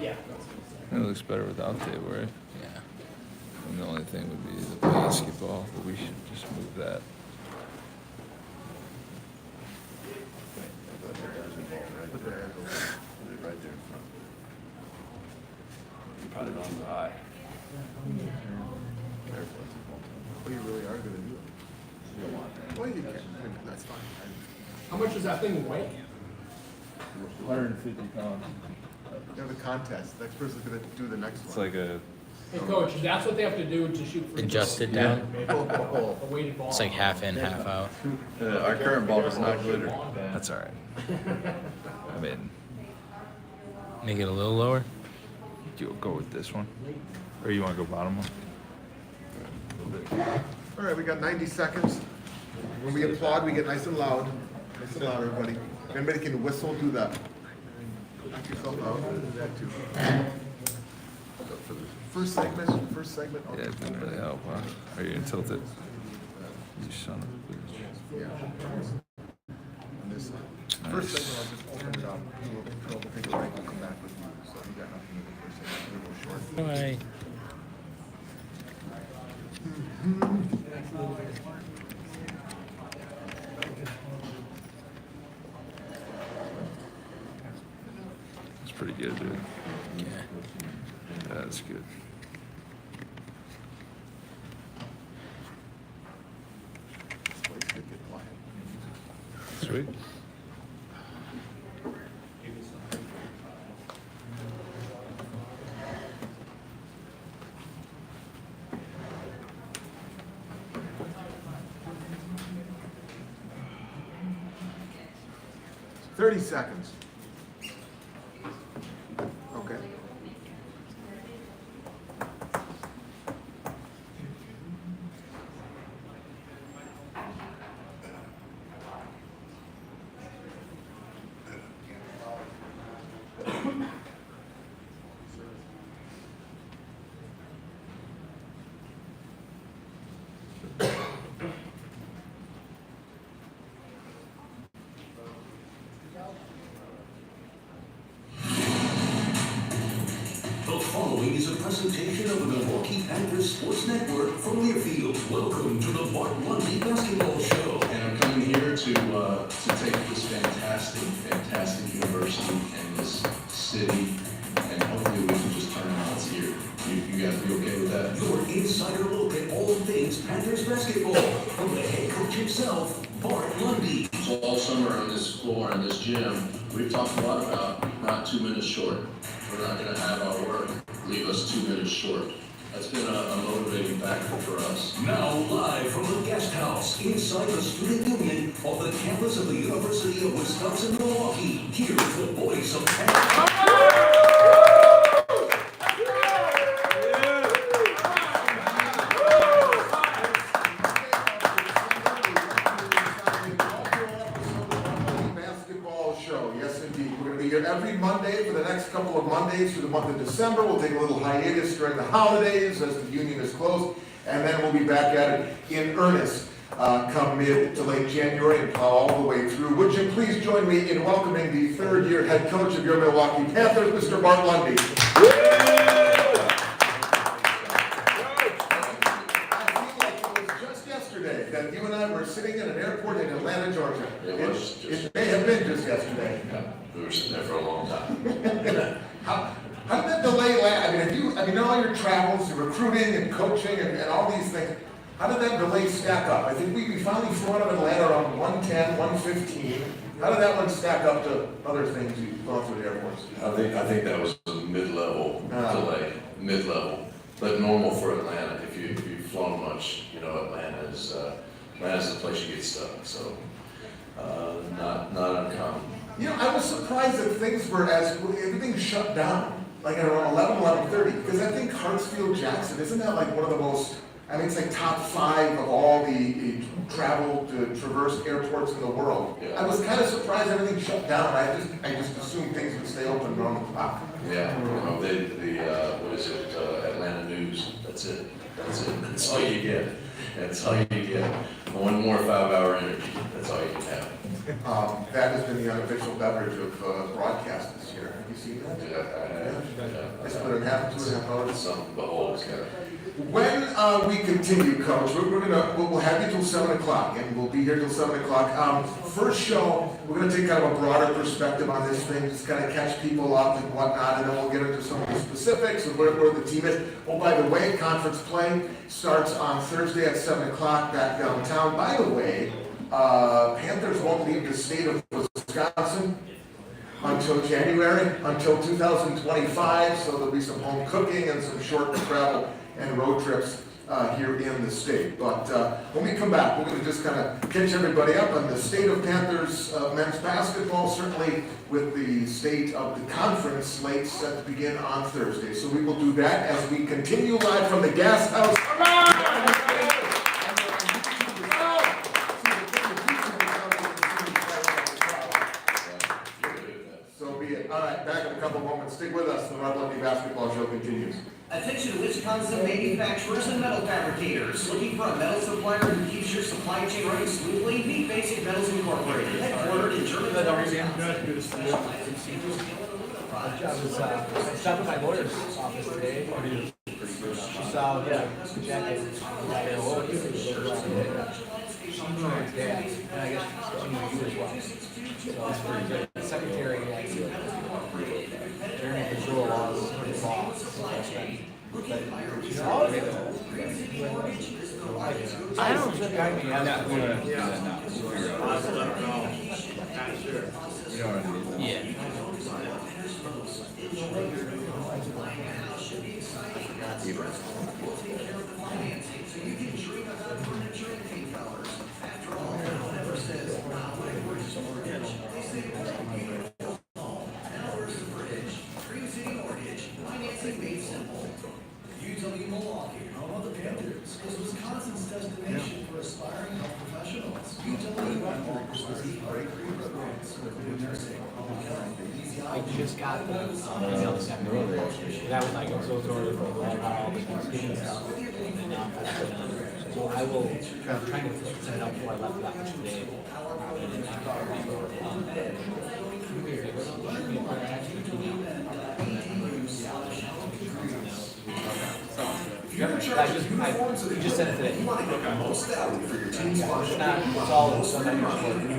Yeah. It looks better without tape, right? Yeah. And the only thing would be the basketball, but we should just move that. Right there in front. You probably don't buy. Oh, you really are gonna do it? Well, you can, I mean, that's fine. How much does that thing weigh? 150 pounds. You have a contest, next person's gonna do the next one. It's like a. Hey, coach, that's what they have to do to shoot free Adjust throws. it down. Oh, A weighted ball. It's like half in, half out. Our current ball does not glitter. That's all right. I mean, Make it a little lower. you'll go with this one, or you want to go bottom one? All right, we got 90 seconds. When we applaud, we get nice and loud. Nice and loud, everybody. If anybody can whistle, do that. Knock yourself out. Do that too. For the first segment, Yeah, it didn't really help, huh? Are you gonna tilt it? You son of a bitch. Yeah. On this side. First segment, I'll just open it up. We'll control, we'll take a break, we'll come back with you. So you got nothing in the first segment, we'll go short. Bye. It's pretty good, dude. Yeah. That's good. This place could get quiet. Sweet. $30 seconds. Okay. The following is a presentation of the Milwaukee Panthers Sports Network from Learfield. Welcome to the Bart Lundy Basketball Show. And I'm coming here to take this fantastic university and this city, and hopefully we can just turn heads here. You guys be okay with that? Your insider look at all things Panthers basketball from the head coach himself, Bart Lundy. So all summer on this floor, in this gym, we've talked a lot about not 2 minutes short. We're not going to have our work leave us 2 minutes short. That's been a motivating factor for us. Now live from the guest house inside the student union of the campus of the University of Wisconsin-Milwaukee. Here is the voice of Panthers. Basketball show, yes indeed. We're going to be here every Monday for the next couple of Mondays through the month of December. We'll take a little hiatus during the holidays as the union is closed, and then we'll be back at it in earnest come mid to late January and plow all the way through. Would you please join me in welcoming the third-year head coach of your Milwaukee Panthers, Mr. Bart Lundy. That you and I were sitting in an airport in Atlanta, Georgia. It may have been just yesterday. Yeah, we were sitting there for a long time. How did that delay last? I mean, all your travels, your recruiting and coaching and all these things, how did that delay stack up? I think we finally flew out of Atlanta around 1:10, 1:15. How did that one stack up to other things you've gone through the airports? I think that was a mid-level delay, mid-level, but normal for Atlanta. If you've flown much, you know Atlanta's the place you get stuck. So not uncommon. You know, I was surprised that things were everything shut down, like at around 11:30, because I think Hartsfield Jackson, isn't that like one of the most, I mean, it's like top 5 of all the travel to traverse airports in the world. Yeah. I was kind of surprised everything shut down. I just assumed things would stay open around the clock. Yeah, you know, what is it, Atlanta News, that's it. That's all you get. That's all you get. One more 5-hour interview, that's all you can have. That has been the unofficial beverage of broadcast this year. Have you seen that? Yeah, I have. 2.5 hours. Some behold, When we continue, Coach, we'll have you till 7 o'clock, and we'll be here till 7 o'clock. First show, we're gonna take kind of a broader perspective on this thing, just kind of catch people up and whatnot, and then we'll get into some of the specifics of where the team is. Oh, by the way, conference play starts on Thursday at 7 o'clock back downtown. By the way, Panthers won't leave the state of Wisconsin until January, until 2025, so there'll be some home cooking and some short travel and road trips here in the state. But when we come back, we're going to just kind of catch everybody up on the state of Panthers men's basketball, certainly with the state of the conference slate set to begin on Thursday. So we will do that as we continue live from the Gas House. So be it. All right, back in a couple moments. Stick with us. The Lundy basketball show continues. Attention Wisconsin manufacturers and metal fabricators. Looking for a metal supplier who keeps your supply chain running smoothly? Meet Basic Metals Incorporated, headquartered in Germantown, Wisconsin. I was stopped at my lawyer's office today. She saw the jacket. And I guess she knew you as well. So it's pretty good. The secretary, Jeremy Control laws, her boss. I don't think I can have to do that now. Yeah. UW Milwaukee, home of the Panthers, is Wisconsin's destination for aspiring health professionals. UW offers great programs including nursing, public health, I just got the email this afternoon. That was like, I'm so sorry for the all the student stuff. So I will, I'm trying to set it up before I left the office today. You just sent it today. You want to get the most value for your team's budget. It's all in some You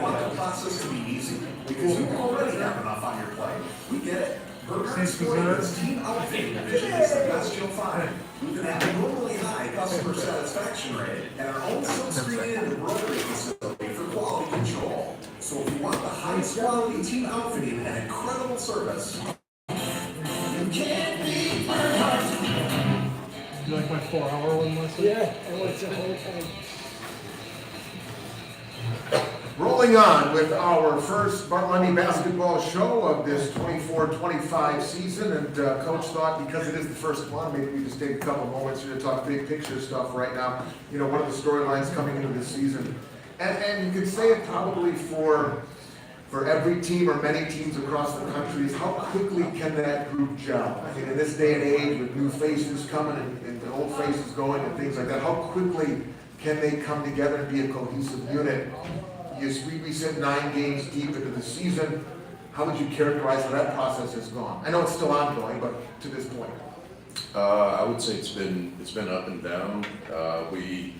want the process to be easy because you already have enough on your plate. We get it. Burger's Florida's team outfitting division is the best you'll find. With an abnormally high customer satisfaction rate and our own silkscreen and embroidery facility for quality control. So if you want the highest quality team outfitting and incredible service, you can't beat Burger's. You like my 4-hour one, Leslie? Yeah, I want the whole thing. Rolling on with our first Bart Lundy basketball show of this 24-25 season, and Coach thought because it is the first one, maybe we just take a couple moments here to talk big picture stuff right now. You know, one of the storylines coming into this season, and you could say it probably for every team or many teams across the country, is how quickly can that group gel? I mean, in this day and age with new faces coming and old faces going and things like that, how quickly can they come together and be a cohesive unit? Yes, we sit 9 games deep into the season. How would you characterize how that process has gone? I know it's still ongoing, but to this point. I would say it's been up and down. We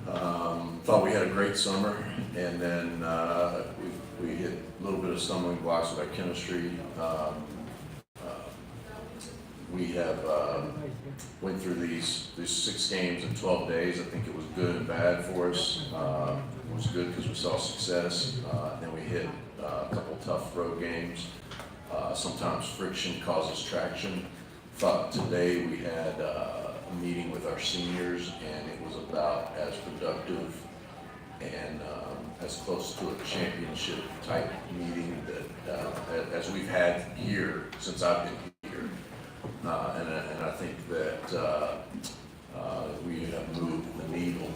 thought we had a great summer, and then we hit a little bit of stumbling blocks with our chemistry. We have went through these 6 games in 12 days. I think it was good and bad for us. It was good because we saw success. Then we hit a couple tough road games. Sometimes friction causes traction. Thought today we had a meeting with our seniors, and it was about as productive and as close to a championship type meeting that as we've had here since I've been here. And I think that we have moved the needle.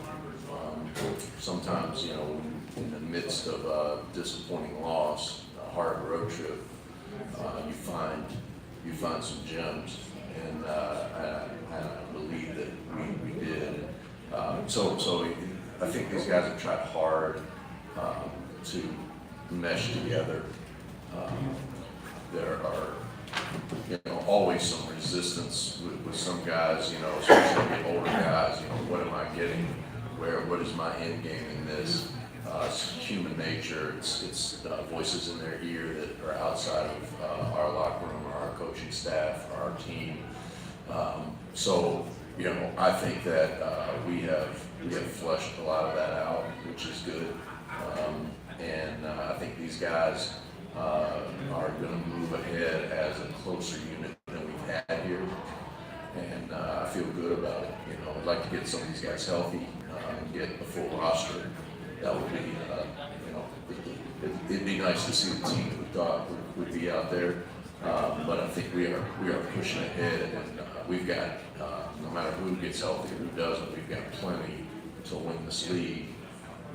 Sometimes, you know, in the midst of a disappointing loss, a hard road trip, you find some gems, and I believe that we did. So I think these guys have tried hard to mesh together. There are, you know, always some resistance resistance with some guys, you know, especially the older guys, you know, what am I getting? What is my end game in this? It's human nature, it's voices in their ear that are outside of our locker room, or our coaching staff, or our team. So, you know, I think that we have flushed a lot of that out, which is good. And I think these guys are going to move ahead as a closer unit than we've had here. And I feel good about it. You know, I'd like to get some of these guys healthy and get a full roster. That would be, you know, it'd be nice to see the team that we thought would be out there. But I think we are pushing ahead, and we've got, no matter who gets healthy or who doesn't, we've got plenty to win this league.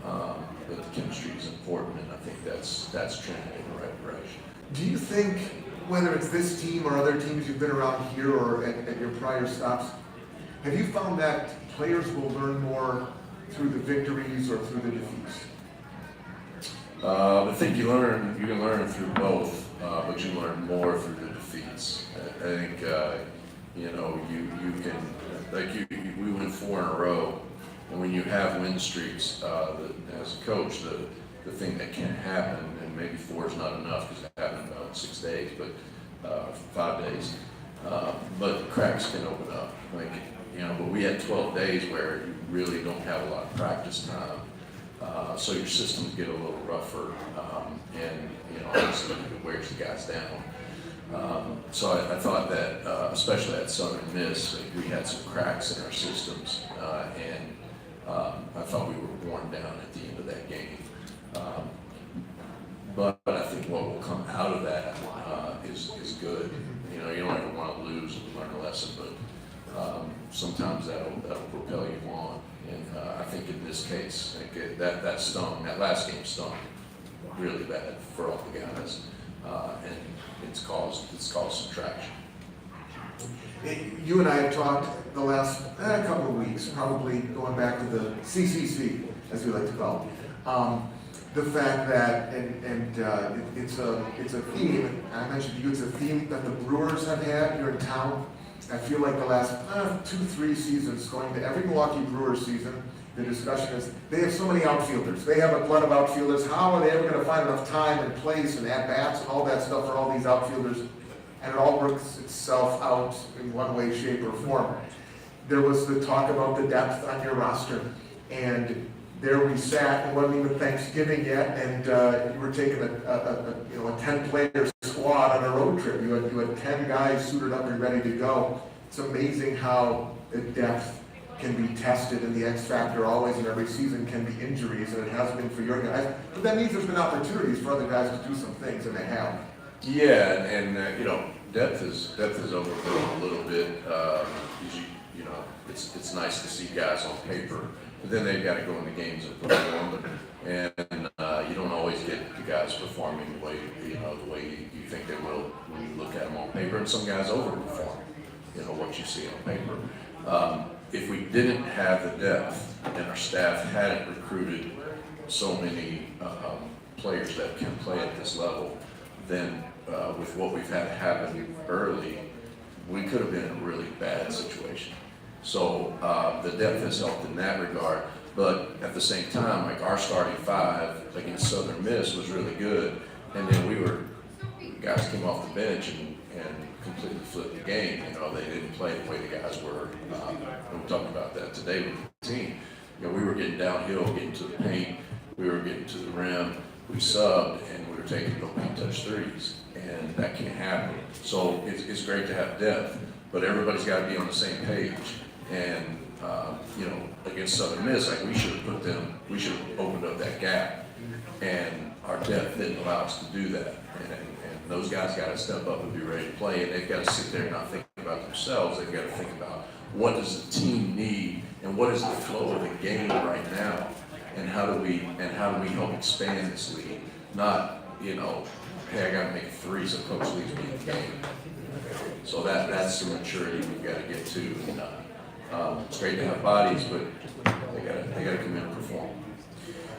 But the chemistry is important, and I think that's trending in the right direction. Do you think, whether it's this team or other teams you've been around here or at your prior stops, have you found that players will learn more through the victories or through the defeats? I think you can learn through both, but you learn more through the defeats. I think you know, you can, like we win 4 in a row, and when you have win streaks, as a coach, the thing that can happen, and maybe 4 is not enough because it happened about 6 days, but 5 days, but cracks can open up. Like, you know, but we had 12 days where you really don't have a lot of practice time. So your systems get a little rougher, and you know, obviously it wears the guys down. So I thought that, especially at Southern Miss, like, we had some cracks in our systems, and I thought we were worn down at the end of that game. But I think what will come out of that is good. You know, you don't ever want to lose and learn a lesson, but sometimes that'll propel you on. And I think in this case, like, that stung. That last game stung really bad for all the guys, and it's caused some traction. You and I have talked the last couple of weeks, probably going back to the CCC, as we like to call it. The fact that, it's a theme, I mentioned to you, it's a theme that the Brewers have had here in town. I feel like the last 2-3 seasons, going to every Milwaukee Brewers season, the discussion is, they have so many outfielders. They have a glut of outfielders. How are they ever going to find enough time and place and at-bats and all that stuff for all these outfielders? And it all works itself out in one way, shape, or form. There was the talk about the depth on your roster, and there we sat, it wasn't even Thanksgiving yet, and you were taking a 10-player squad on a road trip. You had 10 guys suited up and ready to go. It's amazing how the depth can be tested, and the X factor always in every season can be injuries, and it has been for your guys. But that means there's been opportunities for other guys to do some things, and they have. Yeah, and you know, depth is overblown a little bit. You know, it's nice to see guys on paper, but then they've got to go into games and perform. And you don't always get the guys performing the way you think they will when you look at them on paper. And some guys overperform, you know, what you see on paper. If we didn't have the depth and our staff hadn't recruited so many players that can play at this level, then with what we've had happen early, we could have been in a really bad situation. So the depth has helped in that regard, but at the same time, like, our starting 5 against Southern Miss was really good, and then guys came off the bench and completely flipped the game. You know, they didn't play the way the guys were. We were talking about that today with the team. You know, we were getting downhill, getting to the paint, we were getting to the rim, we subbed, and we were taking no paint touch threes, and that can't happen. So it's great to have depth, but everybody's got to be on the same page. And you know, against Southern Miss, like, we should have opened up that gap, and our depth didn't allow us to do that. And those guys got to step up and be ready to play, and they've got to sit there and not think about themselves. They've got to think about, what does the team need, and what is the flow of the game right now, and how do we help expand this league? Not, you know, hey, I got to make a 3 so coach leaves me in the game. So that's the maturity we've got to get to. And, it's great to have bodies, but they got to come in and perform.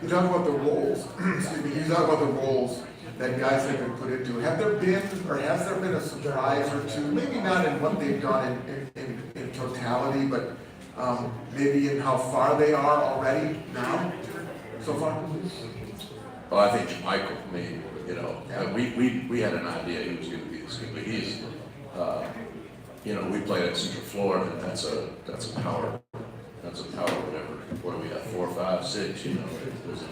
You talk about the roles, excuse me, you talk about the roles that guys have been put into. Have there been, or has there been a surprise or two, maybe not in what they've done in totality, but maybe in how far they are already now, so far? Well, I think Michael, I mean, you know, we had an idea he was going to be this good, but he's, you know, we played at Central Florida, and that's a power, whatever. What do we have? 4, 5, 6. You know, it's a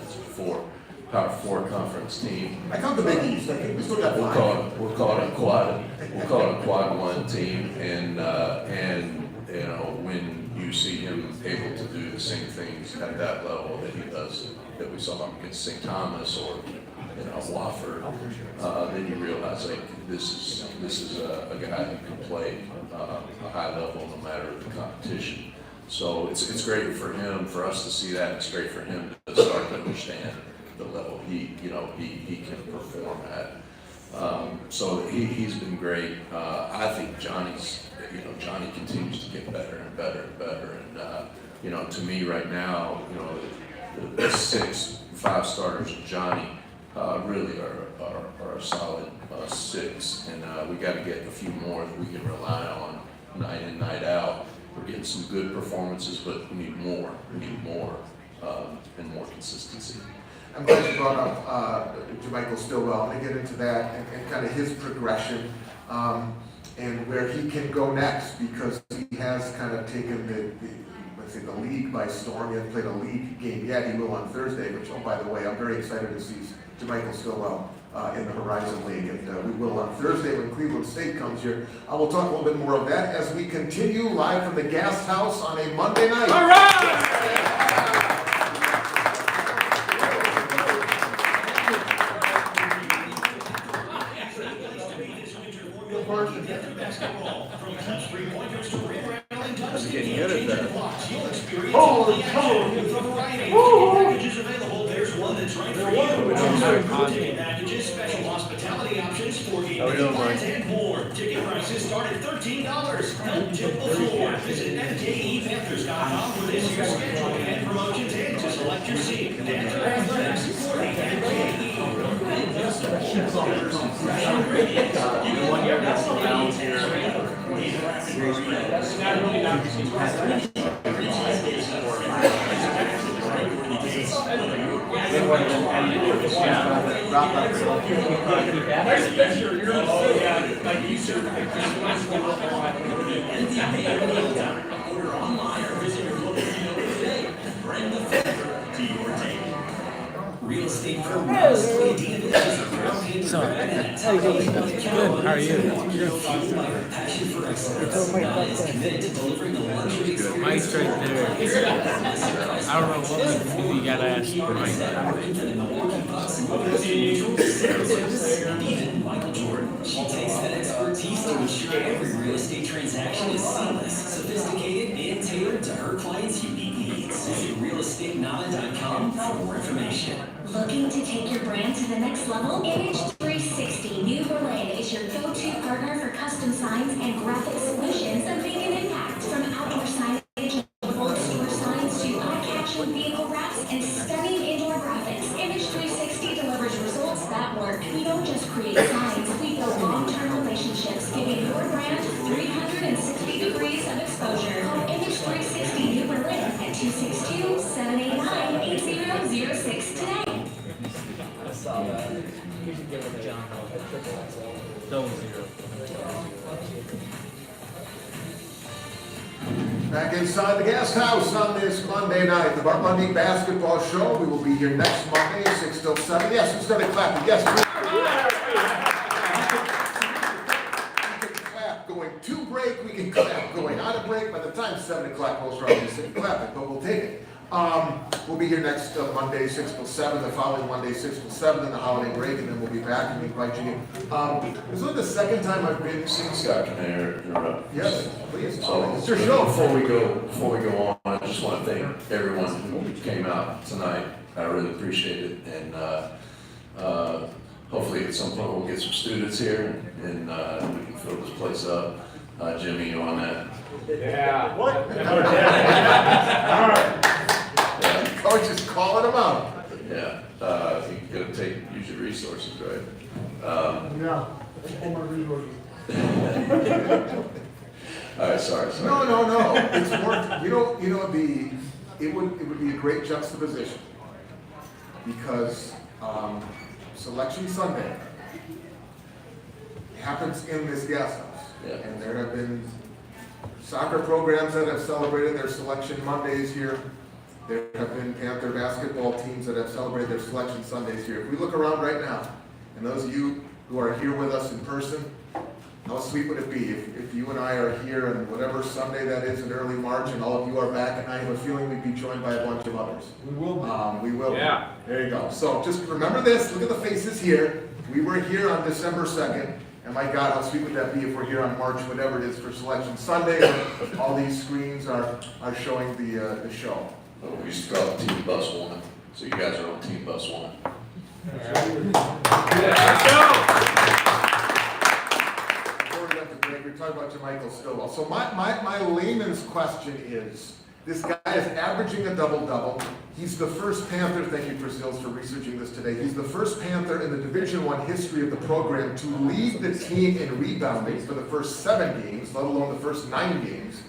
Power 4 conference team. I count the Big East. I think we still got 5. We'll call it a quad. We'll call it a quad 1 team, and you know, when you see him able to do the same things at that level that he does, that we saw him against St. Thomas or, you know, Wofford, then you realize like this is a guy who can play a high level no matter the competition. So it's great for him, for us to see that. It's great for him to start to understand the level he can perform at. So he's been great. I think Johnny continues to get better and better and better. And you know, to me right now, you know, the 6, 5 starters of Johnny really are a solid 6, and we got to get a few more that we can rely on night in, night out. We're getting some good performances, but we need more. We need more and more consistency. I'm glad you brought up Jermichael Stillwell. I'm going to get into that and kind of his progression and where he can go next, because he has kind of taken the league by storm. He hasn't played a league game yet. He will on Thursday, which, oh, by the way, I'm very excited to see Jermichael Stillwell in the Horizon League, and we will on Thursday when Cleveland State comes here. I will talk a little bit more of that as we continue live from the Gas House on a Monday night. All right! Holy cow! Packages available. There's one that's right for you. Packages, special hospitality options for clients and more. Ticket prices start at $13. Help tip the floor. Visit FJEPanthers.com for this year's schedule and promotions and to select your seat. Dancer Athletics for the FJE. Order online or visit your local dealer today. Bring the Fender to your table. Real estate programs, creative villages, So, good. How are you? passion for excellence. God is committed to delivering the luxury experience. Mike's right there. I don't know what you gotta ask Even Michael Jordan. She takes that expertise to ensure every real estate transaction is seamless, sophisticated, and tailored to her client's unique needs. Visit realestatenow.com for more information. Looking to take your brand to the next level? Image 360 New Berlin is your go-to partner for custom signs and graphic solutions that make an impact. From outdoor signage and bold store signs to eye-catching vehicle wraps and stunning indoor graphics, Image 360 delivers results that work. We don't just create signs, we build long-term relationships, giving your brand 360 degrees of exposure. Call Image 360 New Berlin at 262-789-8006 today. You should give it a John. Double 0. Back inside the Gas House on this Monday night, the Bart Lundy Basketball Show. We will be here next Monday, 6 till 7. Yes, we started clapping. Yes, we can clap going to break. We can clap going out of break. By the time 7 o'clock rolls around, we'll sit clapping, but we'll take it. We'll be here next Monday, 6 till 7, the following Monday, 6 till 7, then the holiday break, and then we'll be back and we invite you in. This is the second time I've been seeing Scott, can I interrupt? Yes, please. So It's your show. Before we go on, I just want to thank everyone who came out tonight. I really appreciate it, and hopefully at some point we'll get some students here and we can fill this place up. Jimmy, you on that? Yeah. What? Yeah. Oh, just calling them out. Yeah, you gotta use your resources, right? Yeah, all my resources. All right, sorry. No. It's more, it would be a great juxtaposition. Because, Selection Sunday happens in this gas house. Yeah. And there have been soccer programs that have celebrated their Selection Mondays here. There have been Panther basketball teams that have celebrated their Selection Sundays here. If we look around right now, and those of you who are here with us in person, how sweet would it be if you and I are here on whatever Sunday that is in early March, and all of you are back, and I have a feeling we'd be joined by a bunch of others. We will be. We will. Yeah. There you go. So just remember this, look at the faces here. We were here on December 2nd, and my God, how sweet would that be if we're here on March, whatever it is, for Selection Sunday, and all these screens are showing the show. We used to call it Team Bus One, so you guys are on Team Bus One. Before we left the break, we were talking about Jermichael Stillwell. So my layman's question is, this guy is averaging a double-double. He's the first Panther, thank you, Brazils, for researching this today. He's the first Panther in the Division I history of the program to lead the team in rebounding for the first 7 games, let alone the first 9 games.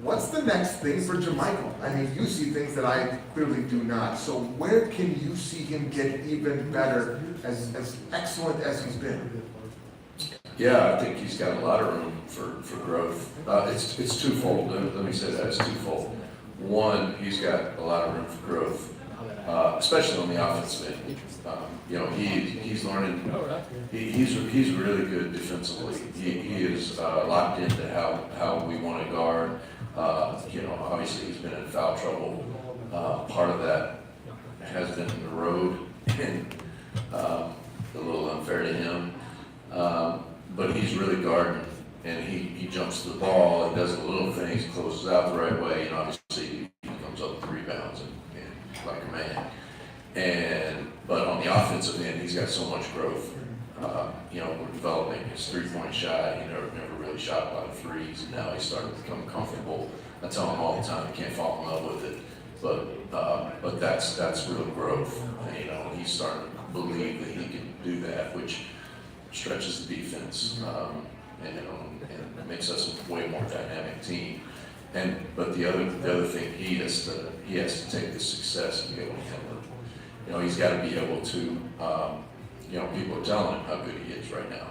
What's the next thing for Jermichael? I mean, you see things that I clearly do not. So where can you see him get even better, as excellent as he's been? Yeah, I think he's got a lot of room for growth. It's twofold. Let me say that it's twofold. One, he's got a lot of room for growth, especially on the offensive end. He's learning. He's really good defensively. He is locked into how we want to guard. Obviously he's been in foul trouble. Part of that has been the road and a little unfair to him. But he's really guarding, and he jumps to the ball, he does the little things, closes out the right way, and obviously he comes up with rebounds and like a man. But on the offensive end, he's got so much growth. We're developing his three-point shot. He never really shot a lot of threes, and now he's starting to become comfortable. I tell him all the time, he can't fall in love with it, but that's real growth. And, he's starting to believe that he can do that, which stretches the defense, and makes us a way more dynamic team. But the other thing, he has to take the success and be able to handle it. He's got to be able to. People are telling him how good he is right now,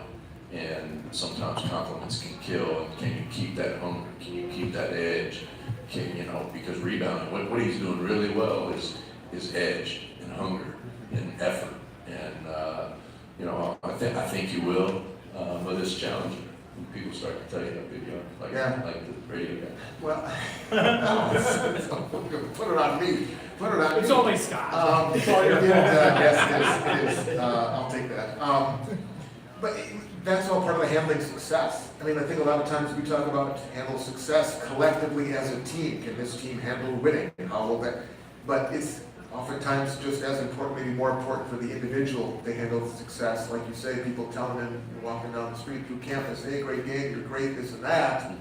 and sometimes compliments can kill. And can you keep that hunger? Can you keep that edge? Because rebounding, what he's doing really well is edge and hunger and effort, and I think you will, but it's challenging when people start to tell you how good you are, like the radio guy. Well, put it on me. It's only Scott. Yes, it is. I'll take that. But that's all part of the handling success. I mean, I think a lot of times we talk about handle success collectively as a team. Can this team handle winning? And how will that? But it's oftentimes just as important, maybe more important for the individual to handle the success. Like you say, people telling him, walking down the street through campus, hey, great game, you're great, this and that.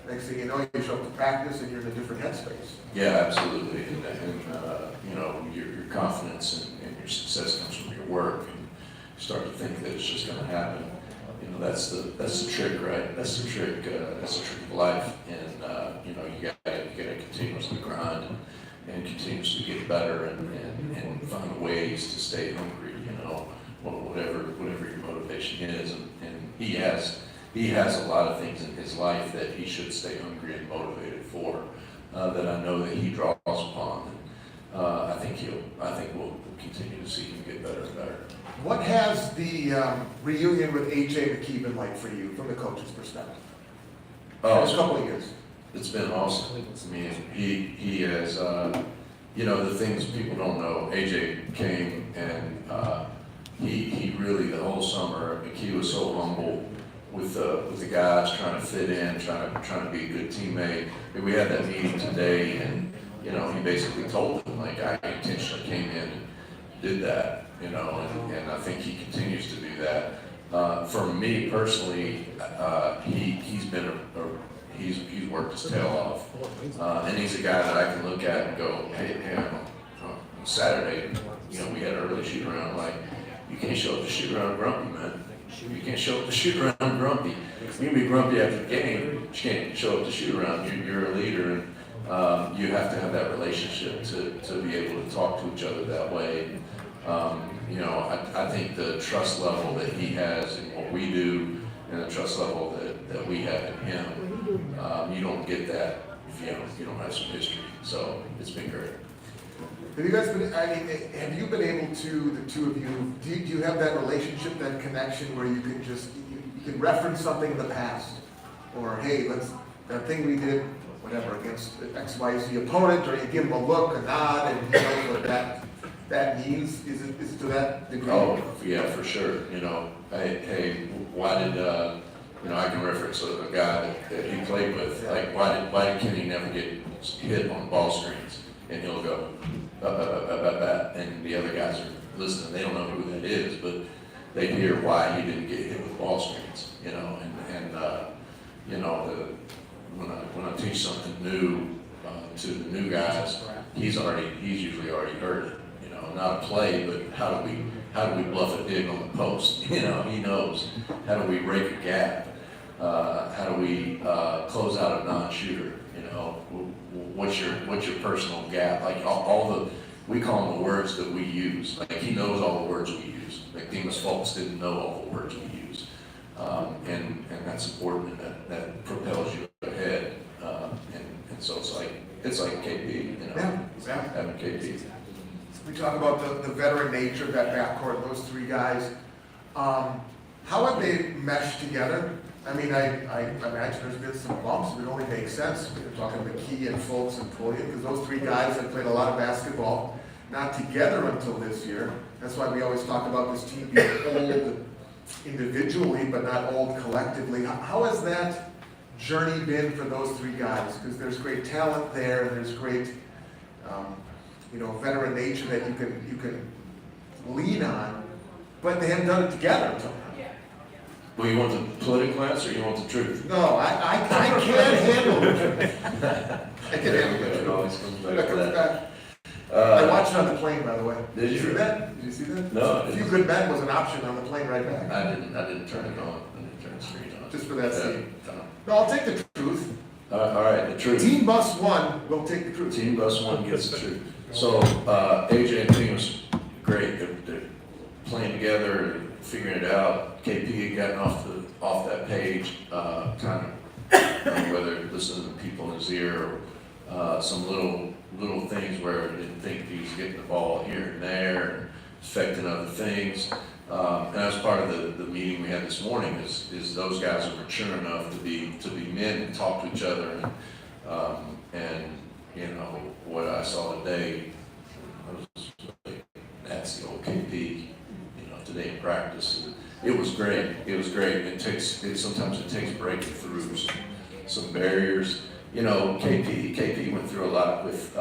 Next thing you know, you show up to practice and you're in a different headspace. Yeah, absolutely. And your confidence and your success comes from your work, and you start to think that it's just going to happen. That's the trick, right? That's the trick. That's the trick of life. And you got to continuously grind and continuously get better and find ways to stay hungry. Whatever your motivation is, and he has a lot of things in his life that he should stay hungry and motivated for. That I know that he draws upon. I think we'll continue to see him get better and better. What has the reunion with A.J. McKee been like for you from the coach's perspective? Last couple of years. It's been awesome. I mean, he has, the things people don't know. AJ came and he really, the whole summer, McKee was so humble with the guys, trying to fit in, trying to be a good teammate. I mean, we had that meeting today, and he basically told them, like, I intentionally came in and did that, and I think he continues to do that. For me personally, he's worked his tail off. And he's a guy that I can look at and go, hey, on Saturday, we had an early shoot around. Like, you can't show up to shoot around grumpy, man. You can't show up to shoot around grumpy. You can be grumpy after the game, but you can't show up to shoot around. You're a leader, and you have to have that relationship to be able to talk to each other that way. I think the trust level that he has in what we do, and the trust level that we have in him, you don't get that if you don't have some history. So it's been great. Have you guys been, have you been able to, the two of you, do you have that relationship, that connection where you can you can reference something in the past? Or, hey, that thing we did, whatever, against XYZ opponent, or you give them a look, a nod, and you know what that means? Is it to that degree? Oh, yeah, for sure. Hey, why did, I can reference a guy that he played with. Like, why did Kenny never get hit on ball screens? And he'll go, and the other guys are listening. They don't know who that is, but they hear why he didn't get hit with ball screens. When I teach something new to the new guys, he's usually already heard it. Not a play, but how do we bluff a dig on the post? He knows. How do we break a gap? How do we close out a non-shooter? What's your personal gap? Like we call them the words that we use. Like he knows all the words we use. Like Demas Fultz didn't know all the words we use, and that's important. And that propels you ahead. And so it's like KP. Having KP. We talk about the veteran nature of that backcourt, those three guys. How have they meshed together? I mean, I imagine there's been some bumps, but it only makes sense. We're talking McKee and Fultz and Pulliam, because those three guys have played a lot of basketball, not together until this year. That's why we always talk about this team being old individually, but not old collectively. How has that journey been for those three guys? Because there's great talent there, and there's great, veteran nature that you can lean on, but they haven't done it together until now. Well, you want the political answer or you want the truth? No, I can't handle the truth. I can handle the It truth. always comes back It to comes that. back. I watched it on the plane, by the way. Did you? See that? Did you see that? No, I A Few didn't. Good Men was an option on the plane right back, I didn't turn it on. I didn't turn the screen on. just for that scene. Yeah. No, I'll take the truth. All right, the truth. Team Bus One will take the truth. Team Bus One gets the truth. So AJ and team was great. They're playing together and figuring it out. KP had gotten off that page, whether listening to people in his ear or some little things where he didn't think he was getting the ball here and there and affecting other things. And that's part of the meeting we had this morning is those guys are mature enough to be men and talk to each other and what I saw today was like, that's the old KP, today in practice. It was great. Sometimes it takes breaking through some barriers. KP went through a lot with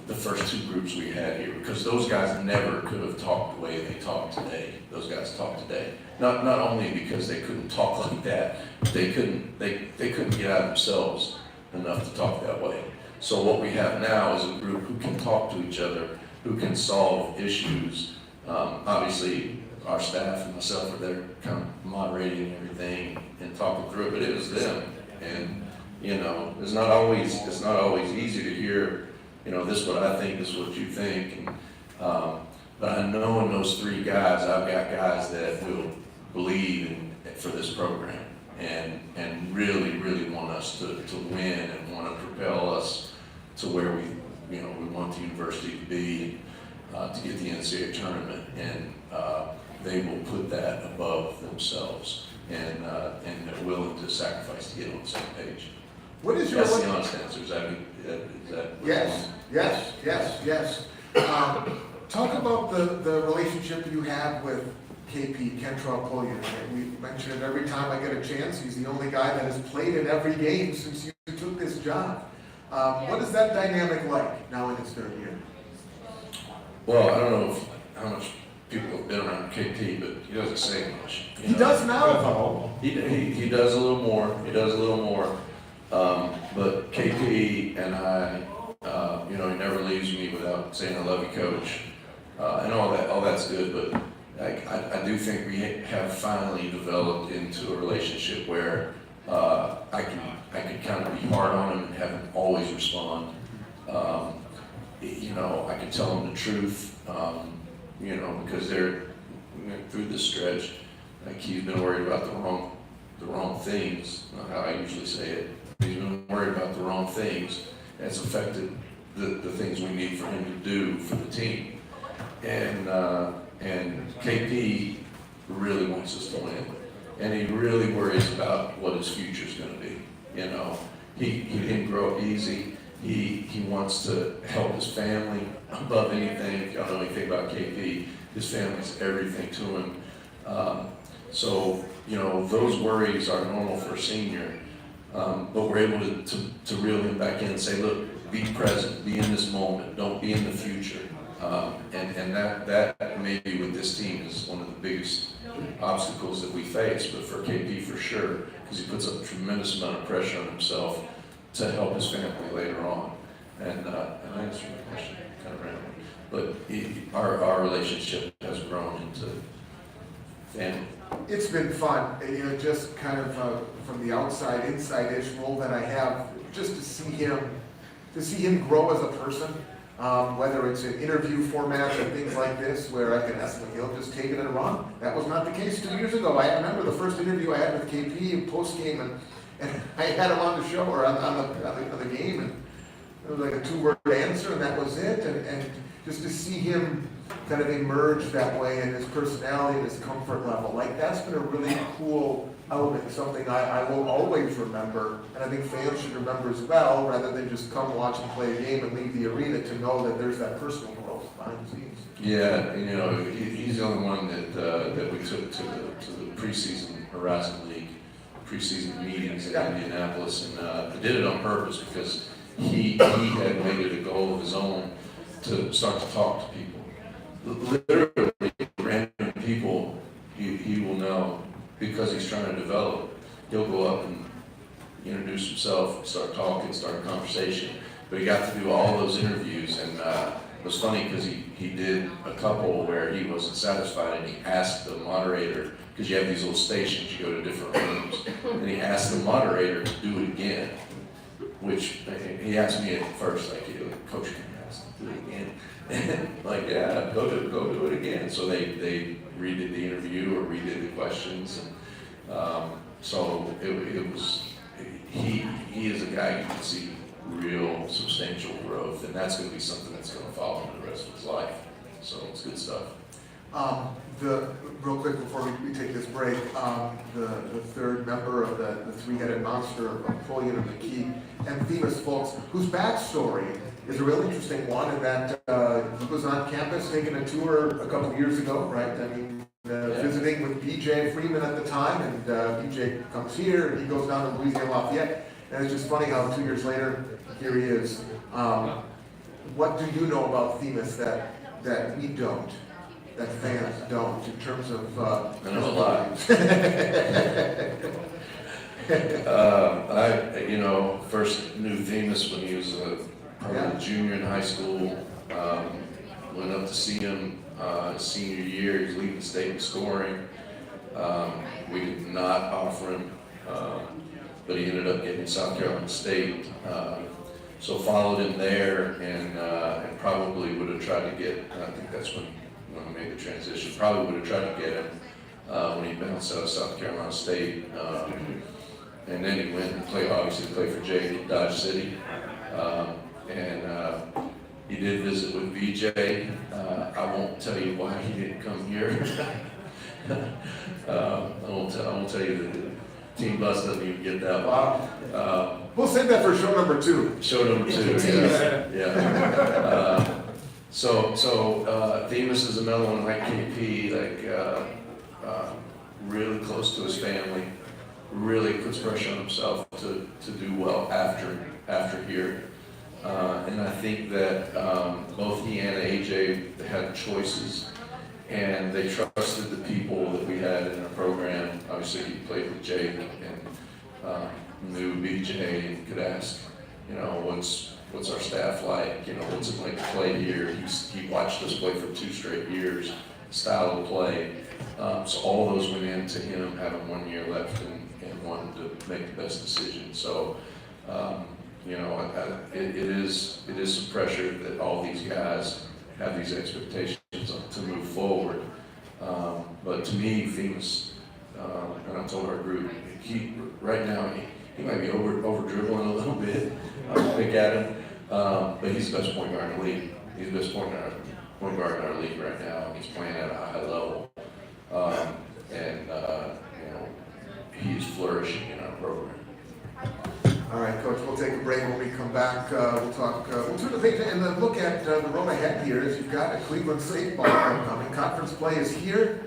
the first two groups we had here because those guys never could have talked the way they talk today. Those guys talk today. Not only because they couldn't talk like that, they couldn't get out of themselves enough to talk that way. So what we have now is a group who can talk to each other, who can solve issues. Obviously, our staff and myself are there kind of moderating everything and talking through it, but it was them. And, it's not always easy to hear, this is what I think, this is what you think. And, but I know in those three guys, I've got guys that will believe for this program and really, really want us to win and want to propel us to where we want the university to be, to get the NCAA tournament, and they will put that above themselves, and they're willing to sacrifice to get on the same page. What is your? That's the honest answer. Is that Yes. Talk about the relationship you have with KP, Kentrell Pulliam. We mention it every time I get a chance. He's the only guy that has played in every game since you took this job. What is that dynamic like now in his third year? Well, I don't know how much people have been around KP, but he doesn't say much. He does now, though. He does a little more. He does a little more. But KP and I, you know, he never leaves me without saying, "I love you, coach," and all that's good. But I do think we have finally developed into a relationship where I can kind of be hard on him and have him always respond. You know, I can tell him the truth. You know, because they're through this stretch, like he's been worried about the wrong things. Not how I usually say it. He's been worried about the wrong things. That's affected the things we need for him to do for the team. And KP really wants us to win, and he really worries about what his future is going to be. You know, he didn't grow up easy. He wants to help his family above anything. If y'all know anything about KP, his family's everything to him. So, you know, those worries are normal for a senior, but we're able to reel him back in and say, look, be present, be in this moment, don't be in the future. And that maybe with this team is one of the biggest obstacles that we face, but for KP for sure, because he puts up a tremendous amount of pressure on himself to help his family later on. And I answered your question kind of randomly, but our relationship has grown into family. It's been fun, you know, just kind of from the outside, inside-ish role that I have, just to see him grow as a person. Whether it's in interview formats or things like this, where I can ask him, he'll just take it and run. That was not the case 2 years ago. I remember the first interview I had with KP post-game, and I had him on the show, or on the game, and it was like a 2-word answer, and that was it. And just to see him kind of emerge that way, and his personality and his comfort level, like that's been a really cool element, something I will always remember, and I think fans should remember as well, rather than just come watch him play a game and leave the arena, to know that there's that personal growth behind the scenes. Yeah, you know, he's the only one that we took to the preseason Horizon League, preseason meetings in Indianapolis, and I did it on purpose because he had made it a goal of his own to start to talk to people. Literally, random people he will know, because he's trying to develop. He'll go up and introduce himself, start talking, start a conversation. But he got to do all those interviews, and it was funny because he did a couple where he wasn't satisfied, and he asked the moderator, because you have these little stations, you go to different rooms, and he asked the moderator to do it again, which he asked me at first, like, Coach, can you ask him to do it again? Like, yeah, go do it again. So they redid the interview or redid the questions, and so it was. He is a guy you can see real substantial growth, and that's going to be something that's going to follow him the rest of his life. So it's good stuff. Real quick before we take this break, the third member of the three-headed monster of Napoleon and McKee, and Themis Folks, whose backstory is a real interesting one, in that he was on campus taking a tour a couple of years ago, right? I mean, visiting with BJ Freeman at the time, and BJ comes here, and he goes down to Louisiana Lafayette, and it's just funny how 2 years later, here he is. What do you know about Themis that we don't? That fans don't, in terms of I know a lot. I first knew Themis when he was probably a junior in high school. Went up to see him his senior year. He was leading the state in scoring. We did not offer him, but he ended up getting South Carolina State. So followed him there, and probably would have tried to get. I think that's when I made the transition. Probably would have tried to get him when he bounced out of South Carolina State, and then he went and played for Jake at Dodge City, and he did visit with VJ. I won't tell you why he didn't come here. I won't tell you that the team bus doesn't even get that long. We'll save that for show number 2. Show number 2, yeah. So Themis is another one like KP, really close to his family, really puts pressure on himself to do well after here. And I think that both he and AJ had choices, and they trusted the people that we had in our program. Obviously, he played with Jake, and knew BJ and could ask, you know, what's our staff like? You know, what's it like to play here? He watched us play for 2 straight years, style of play. So all of those went into him having 1 year left and wanting to make the best decision. So, you know, it is some pressure that all these guys have these expectations to move forward. But to me, Themis, and I told our group, right now he might be over dribbling a little bit. Pick at him, but he's the best point guard in the league. He's the best point guard in our league right now, and he's playing at a high level. You know, he's flourishing in our program. All right, Coach, we'll take a break. When we come back, we'll talk, we'll turn the page and then look at the road ahead here. As you've got a Cleveland State ball coming. Conference play is here.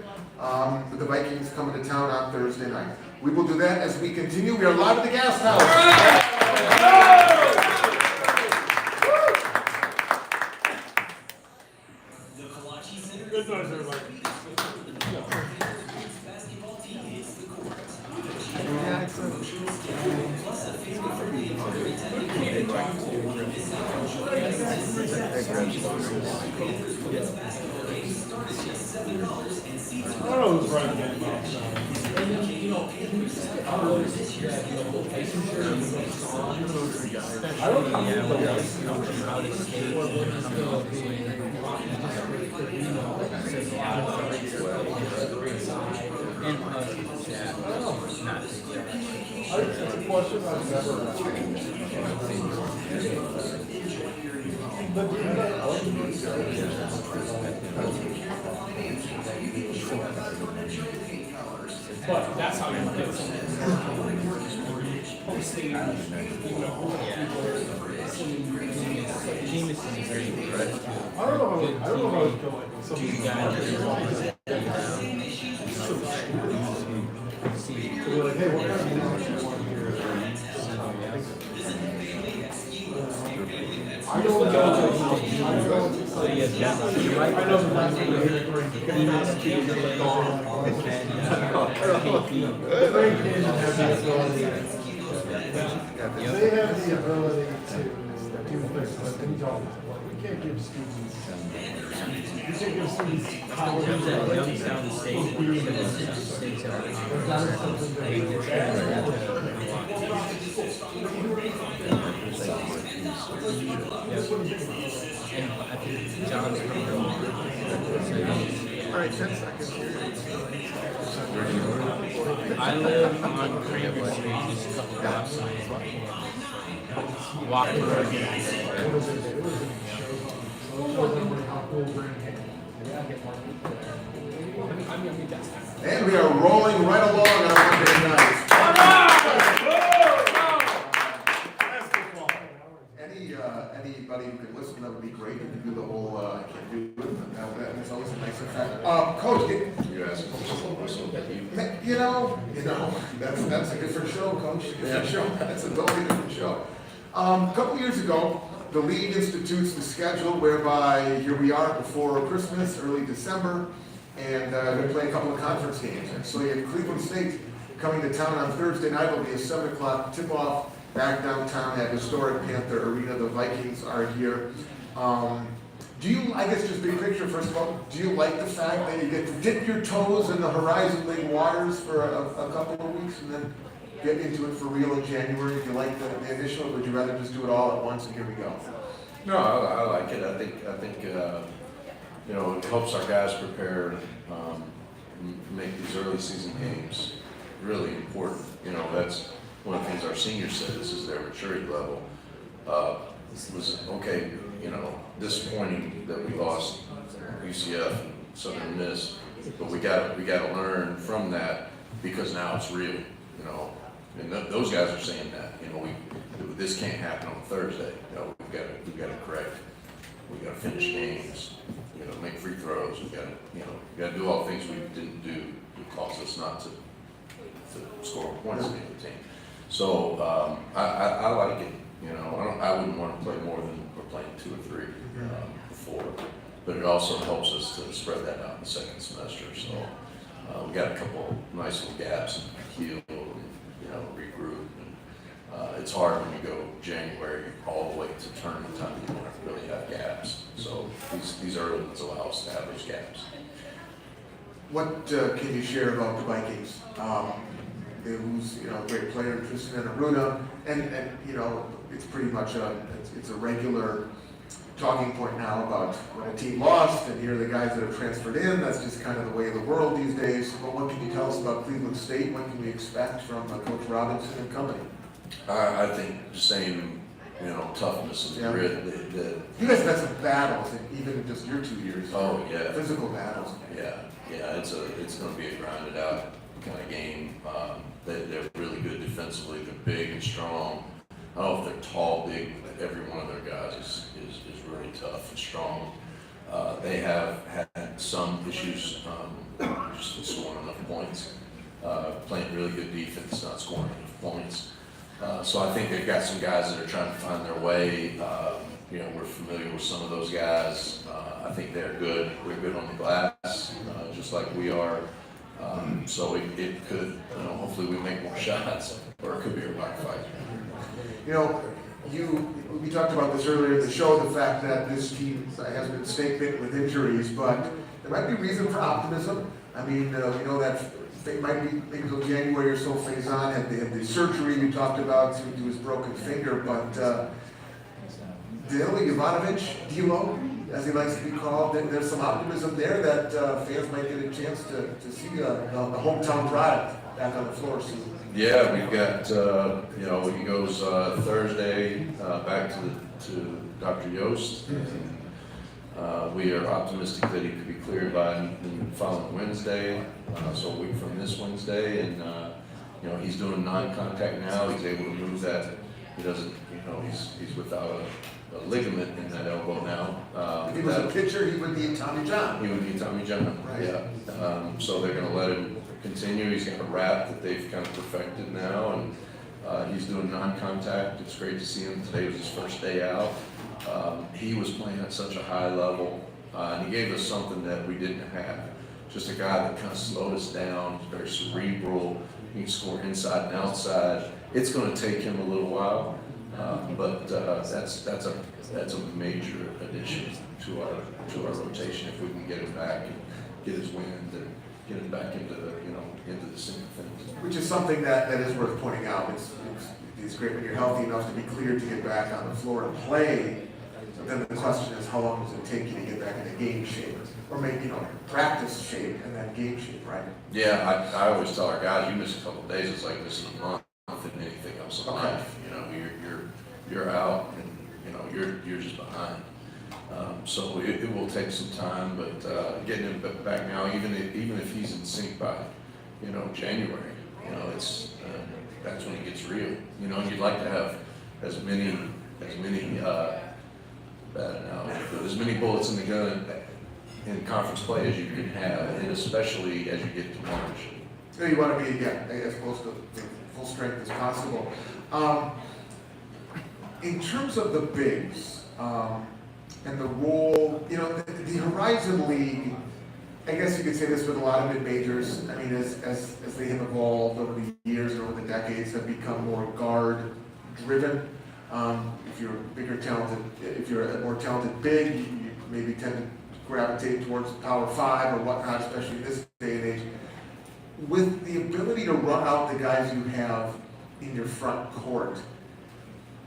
With the Vikings coming to town on Thursday night. We will do that as we continue. We are live at the Gas House. Good noise, everybody. I don't know who's right again. I don't It's a question I've never asked. But do you But that's how you get posting, Jameson is very good. I don't know how it's going. Some of these guys like, hey, what kind of lunch you want here? I know the they have the ability to do things, but then you don't. You can't give students. You can't give students college. Youngstown State. John's All right, 10 seconds here. I live on Cranberry Street, just a couple blocks away. Walk And we are rolling right along on Monday night. Anybody who can listen, that would be great. You can do the whole, I can't do it. That's always a nice effect. Coach, You're asking for something. you know, that's a different show, Coach. Different show. That's a totally different show. A couple years ago, the league institutes the schedule whereby here we are before Christmas, early December, and we play a couple of conference games. And so you have Cleveland State coming to town on Thursday night. It'll be a 7 o'clock tip-off back downtown at historic Panther Arena. The Vikings are here. Do you, I guess just big picture, first of all, do you like the fact that you get to dip your toes in the Horizon League waters for a couple of weeks and then get into it for real in January? Do you like the initial, or would you rather just do it all at once and here we go? No, I like it. I think you know, it helps our guys prepare, make these early season games really important. You know, that's one of the things our seniors said. This is their maturity level. Was okay. You know, disappointing that we lost UCF and Southern Miss, but we got to learn from that because now it's real. You know, and those guys are saying that. You know, this can't happen on Thursday. You know, we've got to correct. We got to finish games. You know, make free throws. We got to do all the things we didn't do that caused us not to score points against the team. So I like it. You know, I wouldn't want to play more than we're playing 2 or 3 before, but it also helps us to spread that out in the second semester. So we got a couple nice little gaps and heal and, you know, regroup. And it's hard when you go January all the way to tournament time, you don't really have gaps. So these early ones allow us to have those gaps. What can you share about the Vikings? They lose, a great player, Tristan Aruda, and it's pretty much it's a regular talking point now about when a team lost, and here are the guys that have transferred in. That's just kind of the way of the world these days. But what can you tell us about Cleveland State? What can we expect from Coach Robinson and company? I think the same, toughness and grit. You guys have had some battles, even in just your 2 years. Oh yeah, Physical battles. yeah. It's going to be a grinded out kind of game. They're really good defensively. They're big and strong. I don't know if they're tall, big, but every one of their guys is really tough and strong. They have had some issues just scoring enough points. Playing really good defense, not scoring enough points. So I think they've got some guys that are trying to find their way. We're familiar with some of those guys. I think they're good. We're good on the glass, just like we are. So it could, hopefully we make more shots, or it could be a rock fight. We talked about this earlier in the show, the fact that this team has been snake-bitten with injuries, but there might be reason for optimism. I mean, we know that they might be, maybe until January or so, Faison had the surgery you talked about to his broken finger, but Dilo Dilo, as he likes to be called, there's some optimism there that fans might get a chance to see the hometown product back on the floor soon. Yeah, we've got, he goes Thursday back to Dr. Yost. We are optimistic that he could be cleared by the following Wednesday, so a week from this Wednesday. And, he's doing non-contact now. He's able to move that. He doesn't, he's without a ligament in that elbow now. If he was a pitcher, he would need Tommy John. He would need Tommy John, right. Yeah. So they're going to let him continue. He's got a wrap that they've kind of perfected now, and he's doing non-contact. It's great to see him. Today was his first day out. He was playing at such a high level, and he gave us something that we didn't have. Just a guy that kind of slowed us down, very cerebral. He can score inside and outside. It's going to take him a little while, but that's a major addition to our rotation if we can get him back and get his wind and get him back into the swing of things. Which is something that is worth pointing out. It's great when you're healthy enough to be cleared to get back on the floor and play. But then the question is, how long does it take you to get back into game shape? Or maybe, practice shape and then game shape, right? Yeah, I always tell our guys, you miss a couple of days, it's like missing a month in anything else in life. You're out and, you're just behind. So it will take some time, but getting him back now, even if he's in sync by, January, that's when it gets real. And you'd like to have as many bullets in the gun in conference play as you can have, and especially as you get to March. So you want to be, as close to full strength as possible. In terms of the bigs, and the role, the Horizon League, I guess you could say this with a lot of mid-majors. I mean, as they have evolved over the years and over the decades, have become more guard-driven. If you're a more talented big, you maybe tend to gravitate towards Power 5 or whatnot, especially in this day and age. With the ability to run out the guys you have in your front court,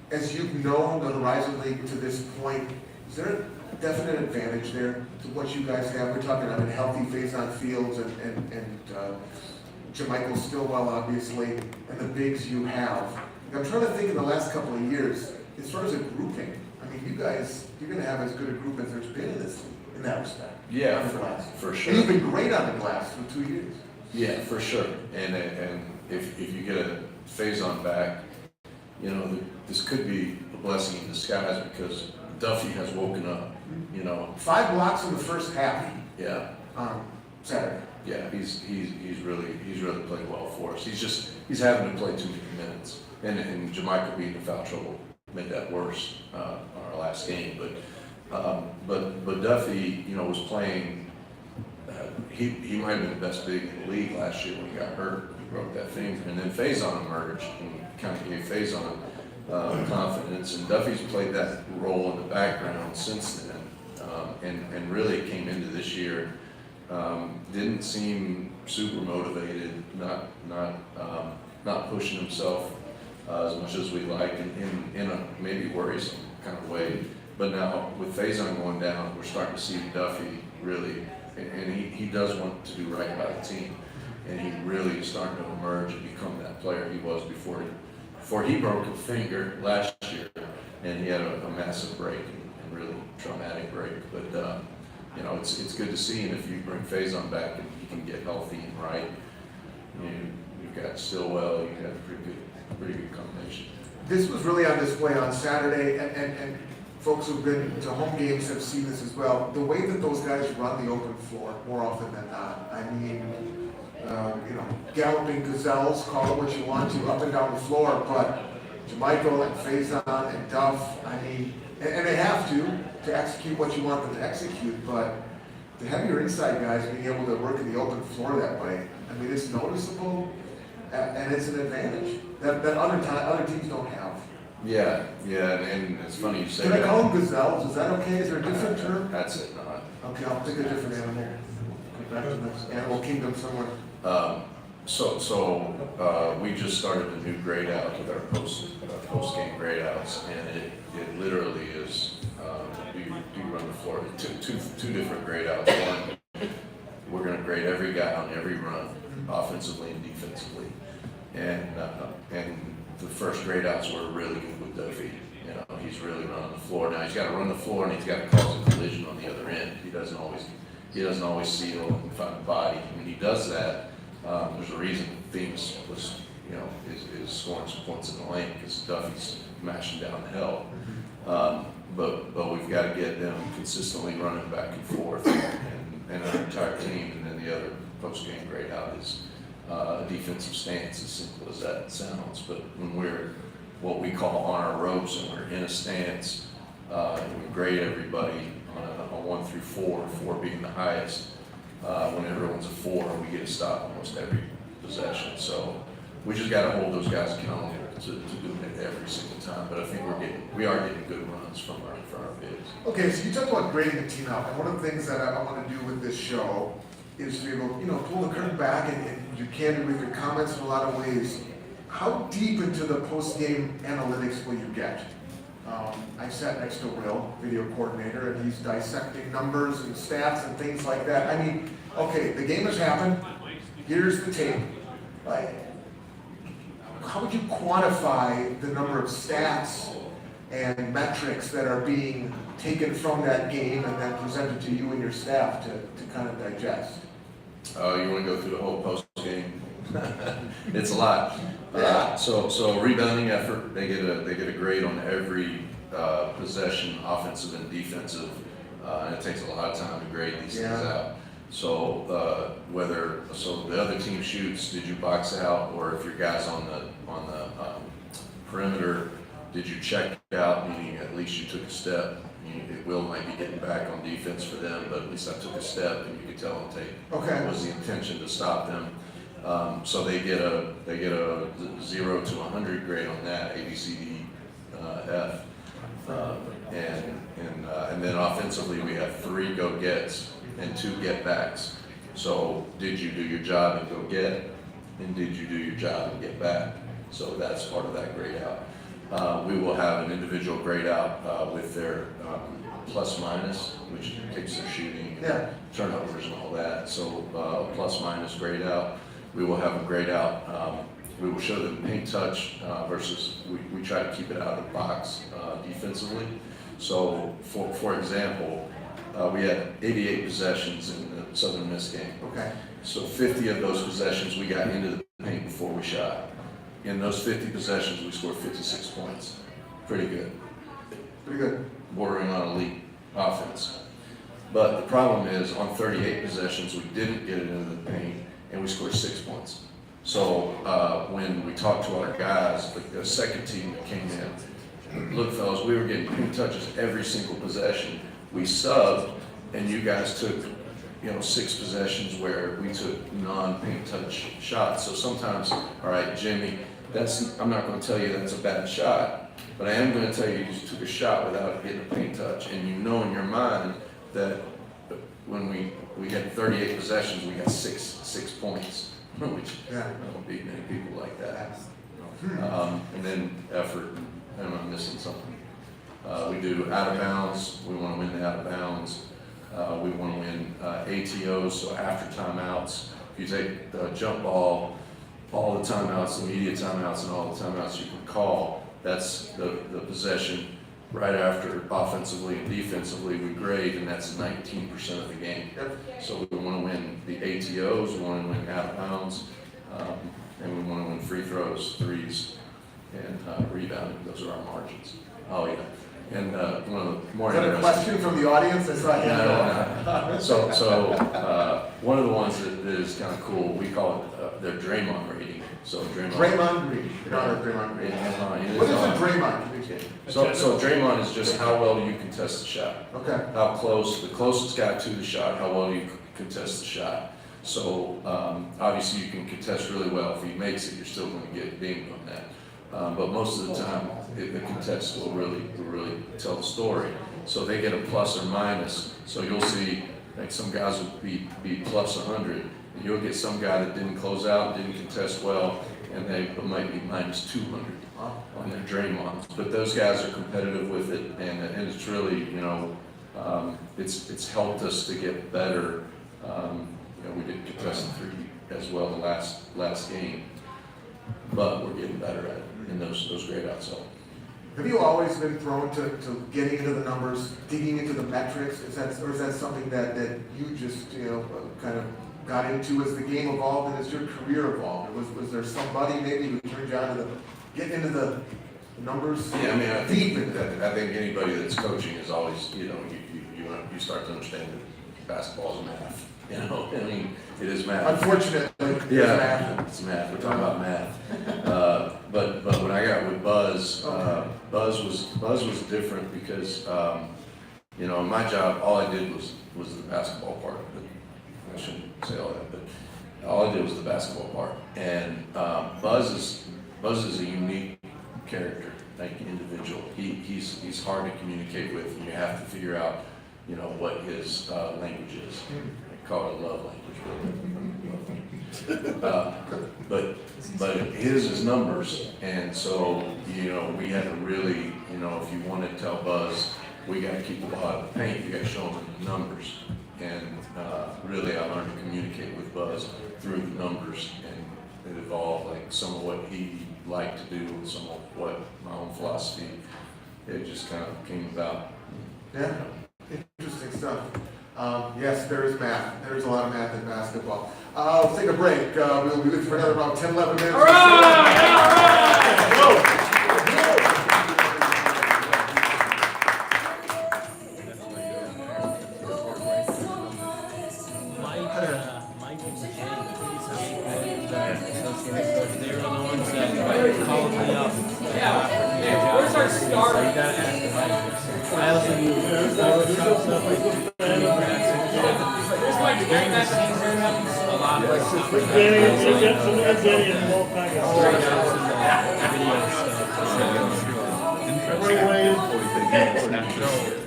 as you've known the Horizon League to this point, is there a definite advantage there to what you guys have? We're talking about healthy Faison Fields and Jermichael Stillwell, obviously, and the bigs you have. I'm trying to think in the last couple of years, as far as a grouping, I mean, you're going to have as good a group as there's been in that respect. Yeah, for sure. And you've been great on the glass for 2 years. Yeah, for sure. And if you get a Faison back, this could be a blessing in disguise because Duffy has woken up. 5 blocks in the first half. Yeah. Saturday. Yeah, he's really played well for us. He's having to play too many minutes, and Jermichael being in foul trouble made that worse on our last game. But Duffy, was playing. He might have been the best big in the league last year when he got hurt. broke that finger. And then Faison emerged and kind of gave Faison confidence. And Duffy's played that role in the background since then, and really came into this year. Didn't seem super motivated, not pushing himself as much as we like, in a maybe worrisome kind of way. But now with Faison going down, we're starting to see Duffy really, and he does want to do right by the team, and he really is starting to emerge and become that player he was before he broke a finger last year, and he had a massive break and really traumatic break. But you know, it's good to see, and if you bring Faison back and he can get healthy and right, you've got Stillwell, you've got a pretty good combination. This was really on display on Saturday, and folks who've been to home games have seen this as well. The way that those guys run the open floor more often than not. I mean, you know, galloping gazelles, call it what you want to, up and down the floor, but Jermichael and Faison and Duff, I mean, and they have to execute what you want them to execute, but to have your inside guys being able to work in the open floor that way, I mean, it's noticeable, and it's an advantage that other teams don't have. Yeah, and it's funny you say that. Can I call them gazelles? Is that okay? Is there a different term? That's it, not. Okay, I'll pick a different animal. Come back to this animal kingdom somewhere. So we just started a new grade out with our post game grade outs, and it literally is we do run the floor two different grade outs. One, we're going to grade every guy on every run, offensively and defensively, and the first grade outs were really good with Duffy. You know, he's really running the floor. Now he's got to run the floor and he's got to cause a collision on the other end. He doesn't always seal and find the body. When he does that, there's a reason Phoenix was, you know, is scoring some points in the lane because Duffy's mashing down the hill. But we've got to get them consistently running back and forth, and our entire team, and then the other post-game grade out is a defensive stance, as simple as that sounds. But when we're what we call on our ropes and we're in a stance, and we grade everybody on a 1 through 4, 4 being the highest. When everyone's a 4, we get a stop almost every possession. So we just got to hold those guys accountable to doing it every single time. But I think we are getting good runs from our bigs. Okay, so you talk about grading the team out, and one of the things that I want to do with this show is to be able, you know, pull the curtain back and you candid with your comments in a lot of ways. How deep into the post-game analytics will you get? I sat next to Will, video coordinator, and he's dissecting numbers and stats and things like that. I mean, okay, the game has happened. Here's the tape. Like, how would you quantify the number of stats and metrics that are being taken from that game and then presented to you and your staff to kind of digest? You want to go through the whole post game? It's a lot. So rebounding effort, they get a grade on every possession, offensive and defensive, and it takes a lot of time to grade these things out. So the other team shoots, did you box out, or if your guy's on the perimeter, did you check out, meaning at least you took a step. Will might be getting back on defense for them, but at least I took a step, and you could tell on tape. Okay. Was the intention to stop them. So they get a 0 to 100 grade on that, A, B, C, D, F, and then offensively we have 3 go-gets and 2 get-backs. So did you do your job and go get, and did you do your job and get back? So that's part of that grade out. We will have an individual grade out with their plus minus, which takes their shooting, and turnovers and all that. So plus minus grade out. We will have a grade out. We will show them paint touch versus we try to keep it out of the box defensively. So for example, we had 88 possessions in the Southern Miss game. Okay. So 50 of those possessions we got into the paint before we shot. In those 50 possessions, we scored 56 points. Pretty good. Pretty good. Bordering on elite offense. But the problem is, on 38 possessions, we didn't get it into the paint, and we scored 6 points. So when we talked to our guys, the second team that came in, look, fellas, we were getting paint touches every single possession. We subbed, and you guys took, 6 possessions where we took non-paint touch shots. So sometimes, all right, Jimmy, I'm not going to tell you that's a bad shot, but I am going to tell you just took a shot without getting a paint touch. And you know in your mind that when we had 38 possessions, we got six points, which I don't beat many people like that. And then effort, and I'm missing something. We do out of bounds. We want to win the out of bounds. We want to win ATOs, so after timeouts. If you take the jump ball, all the timeouts, the media timeouts, and all the timeouts you can call, that's the possession right after offensively and defensively we grade, and that's 19% of the game. So we want to win the ATOs, we want to win out of bounds, and we want to win free throws, threes, and rebounding. Those are our margins. Oh yeah. And one of the more Is that a question from the audience? I saw you. No. So one of the ones that is kind of cool, we call it their Draymond rating. So Draymond rating. Draymond rating. What is a Draymond? So Draymond is just how well you contest the shot. Okay. How close, the closest guy to the shot, how well you contest the shot. So obviously you can contest really well. If he makes it, you're still going to get dinged on that. But most of the time, the contest will really tell the story. So they get a plus or minus. So you'll see, like some guys will be plus 100, and you'll get some guy that didn't close out, didn't contest well, and they might be minus 200 on their Draymonds. But those guys are competitive with it, and it's really, it's helped us to get better. We didn't contest the 3 as well the last game, but we're getting better at it in those grade outs. So. Have you always been thrown to getting into the numbers, digging into the metrics? Is that something that you just kind of got into as the game evolved and as your career evolved? Was there somebody maybe who turned you on to getting into the numbers? Yeah, I mean, I think anybody that's coaching is always, you start to understand that basketball is math. I mean, it is math. Unfortunately, it's math. We're talking about math. But when I got with Buzz, Buzz was different because in my job, all I did was the basketball part. But I shouldn't say all that, but all I did was the basketball part. And Buzz is a unique character, like individual. He's hard to communicate with, and you have to figure out what his language is. Call it a love language, but his is numbers, and so we had to really if you want to tell Buzz we got to keep the ball out of the paint, you got to show him the numbers, and really I learned to communicate with Buzz through the numbers, and it evolved like some of what he liked to do and some of what my own philosophy. It just kind of came about. Yeah, interesting stuff. Yes, there is math. There's a lot of math in basketball. Let's take a break. We'll be with you for another about 10, 11 minutes. All right! Mike and they were the ones that called me up. Yeah, where's our start? So you gotta ask the Mike. I also use Photoshop stuff like during the season, a lot of stuff. Video stuff.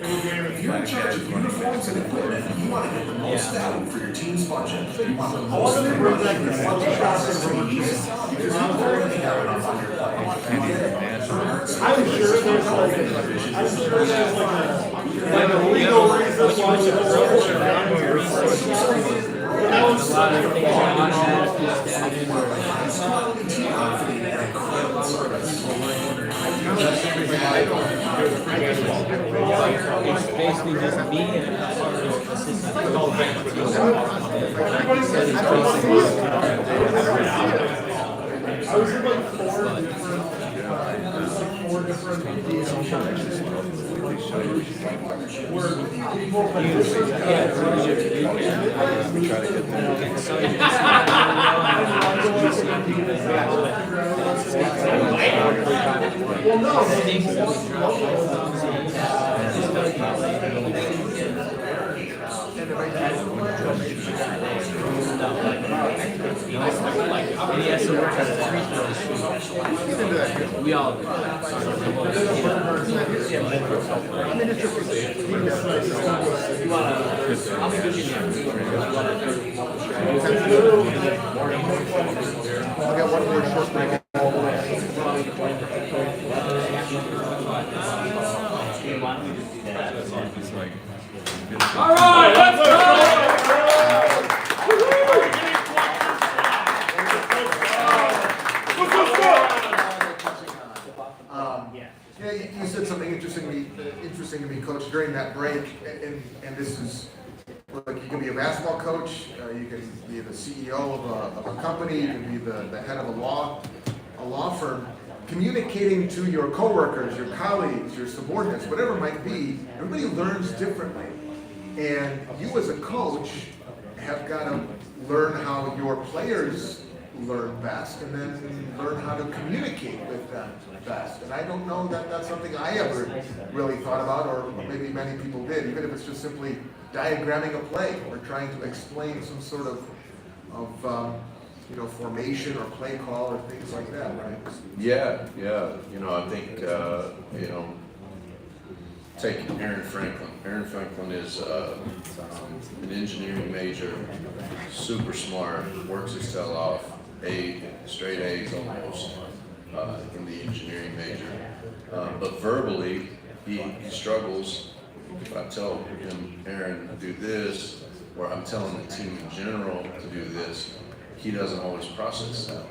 If you're in charge of uniforms and equipment, you want to get the most value for your team's budget. You want the most process to be easy. Because you already have enough on your plate. I'm sure there's like a legal reason why we A lot of things are automatic. It's basically just me and a assistant. I was in like 4 different deals. Where people well, no, And he has to work on the free throws. We all do. I'll be good in I got one more short break. It's like, All right, let's go! Yeah, you said something interesting to me, Coach, during that break, and this is, look, you can be a basketball coach, you can be the CEO of a company, you can be the head of a law firm. Communicating to your coworkers, your colleagues, your subordinates, whatever it might be, everybody learns differently. And you as a coach have got to learn how your players learn best and then learn how to communicate with them best. And I don't know that that's something I ever really thought about, or maybe many people did, even if it's just simply diagramming a play or trying to explain some sort of formation or play call or things like that, right? Yeah. I think, take Aaron Franklin. Aaron Franklin is an engineering major, super smart, works his tail off, straight A's almost in the engineering major. But verbally, he struggles. If I tell him, Aaron, do this, or I'm telling the team in general to do this, he doesn't always process that.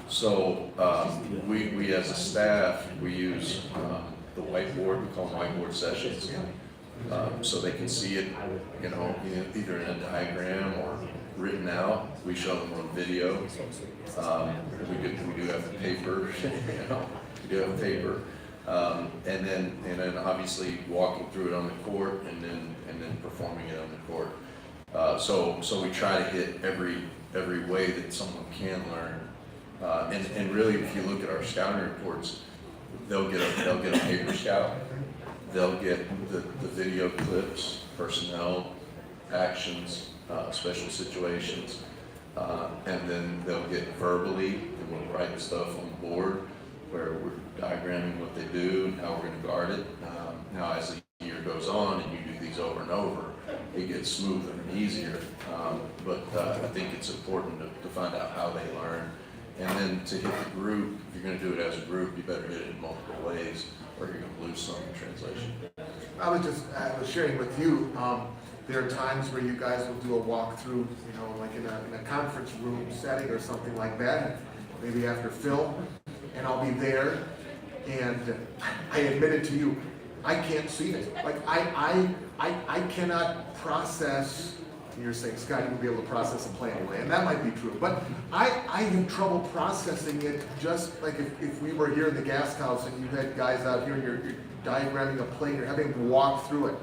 So we as a staff, we use the whiteboard, we call them whiteboard sessions. So they can see it, either in a diagram or written out. We show them on video. We do have the paper, we do have paper. And then obviously walking through it on the court and then performing it on the court. So we try to hit every way that someone can learn. And really, if you look at our scouting reports, they'll get a paper scout. They'll get the video clips, personnel, actions, special situations, and then they'll get verbally, and we'll write stuff on the board where we're diagramming what they do and how we're going to guard it. Now, as the year goes on and you do these over and over, it gets smoother and easier. But I think it's important to find out how they learn. And then to hit the group, if you're going to do it as a group, you better hit it in multiple ways, or you're going to lose some in translation. I was sharing with you, there are times where you guys will do a walkthrough, like in a conference room setting or something like that, maybe after Phil, and I'll be there, and I admit it to you, I can't see it. Like I cannot process. You're saying, Scott, you will be able to process a play anyway, and that might be true. But I have trouble processing it, just like if we were here in the gas house and you had guys out here and you're diagramming a play and you're having to walk through it.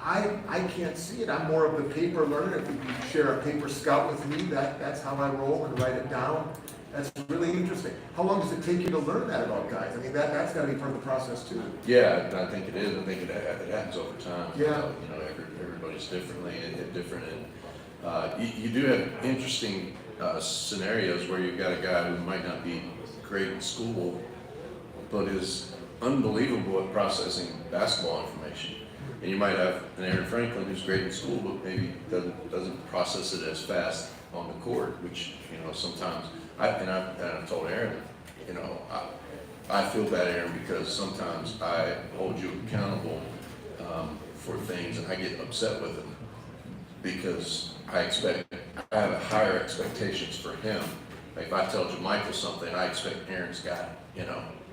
I can't see it. I'm more of the paper learner. If you share a paper scout with me, that's how I roll and write it down. That's really interesting. How long does it take you to learn that about guys? I mean, that's got to be part of the process too. Yeah, I think it is. I think it happens over time. Yeah. Everybody's different, and you do have interesting scenarios where you've got a guy who might not be great in school, but is unbelievable at processing basketball information. And you might have an Aaron Franklin who's great in school, but maybe doesn't process it as fast on the court, which sometimes. I've told Aaron, I feel bad, Aaron, because sometimes I hold you accountable for things, and I get upset with him because I have higher expectations for him. Like if I tell Michael something, I expect Aaron's got it,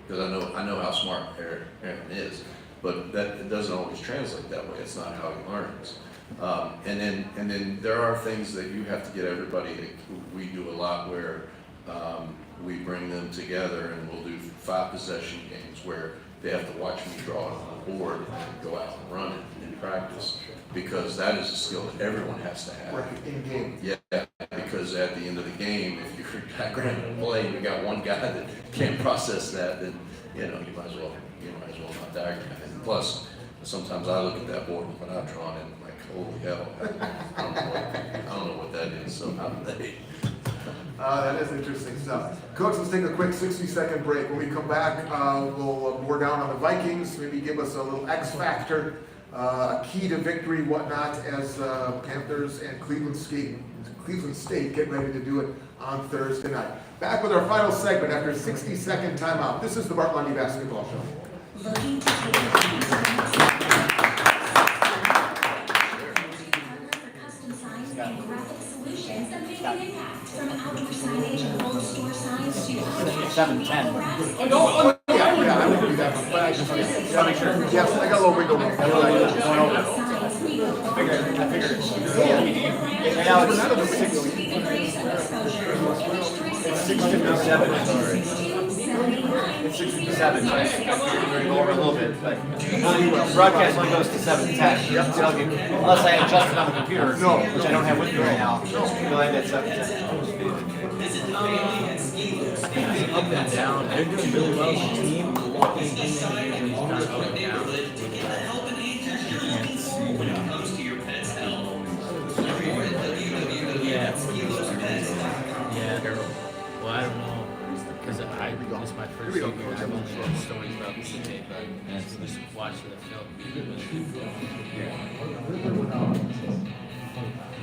because I know how smart Aaron is, but it doesn't always translate that way. It's not how he learns. And then there are things that you have to get everybody. We do a lot where we bring them together and we'll do 5 possession games where they have to watch me draw it on the board and go out and run it in practice, because that is a skill that everyone has to have. Right, in game. Yeah, because at the end of the game, if you're diagramming a play and you got one guy that can't process that, then you might as well not diagram it. And plus, sometimes I look at that board when I've drawn it, I'm like, Holy hell. I don't know what that is, so I'm they. That is interesting stuff. Coach, let's take a quick 60-second break. When we come back, we'll bore down on the Vikings, maybe give us a little X factor, a key to victory, whatnot, as Panthers and Cleveland State get ready to do it on Thursday night. Back with our final segment after a 60-second timeout. This is the Bart Lundy Basketball Show. Looking to take your team to the next level? For custom signs and graphic solutions that make an impact. From outdoor signage and bold store signs to 7:10. Yeah, I would do that, but I just want to make sure. Yes, I got a little wiggle room. That's what I did. Going over. I figured. Right now it's 6:57. It's 6:57. I figured we're going to go over a little bit, but broadcast only goes to 7:10. So unless I adjust it on the computer, which I don't have with me right now, we'll end at 7:10. Up and down. They're doing really well as a team. Walking in the division is kind of up and down. Yeah. Well, I don't know. Because this is my first year. I've only heard stories about this today, but just watching the film.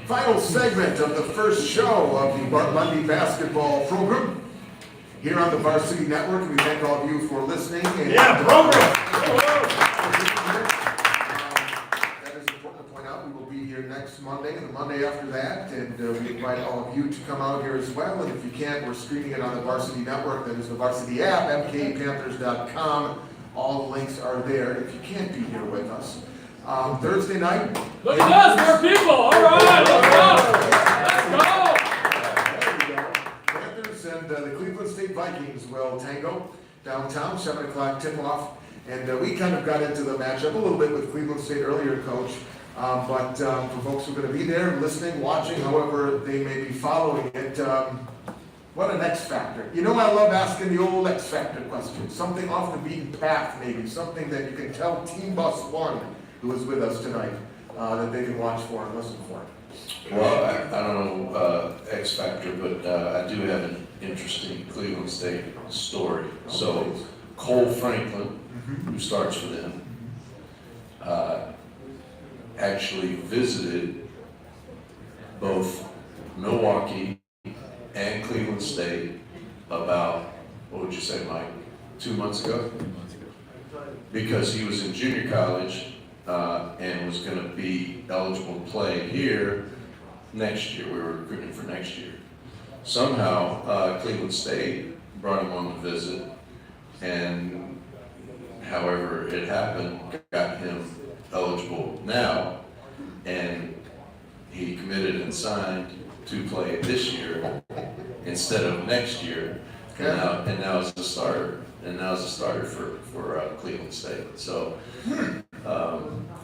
Final segment of the first show of the Bart Lundy basketball program here on the Varsity Network. We thank all of you for listening. And, that is important to point out. We will be here next Monday and the Monday after that, and we invite all of you to come out here as well. And if you can't, we're streaming it on the Varsity Network. That is the Varsity app, mkpanthers.com. All the links are there if you can't be here with us. Thursday night. Look at us, more people. All right, let's go. There you go. Panthers and the Cleveland State Vikings will tango downtown, 7 o'clock tip-off. And we kind of got into the matchup a little bit with Cleveland State earlier, Coach. But for folks who are going to be there, listening, watching, however they may be following it, what an X factor. You know, I love asking the old X factor question. Something off the beaten path, maybe. Something that you can tell Team Bus One, who is with us tonight, that they can watch for and listen for. Well, I don't know X Factor, but I do have an interesting Cleveland State story. So Cole Franklin, who starts for them, actually visited both Milwaukee and Cleveland State about, what would you say, Mike, 2 months ago? Because he was in junior college and was going to be eligible to play here next year. We were recruiting for next year. Somehow, Cleveland State brought him on the visit, and however it happened, got him eligible now, and he committed and signed to play this year instead of next year, and now is the starter. And now is a starter for Cleveland State. So,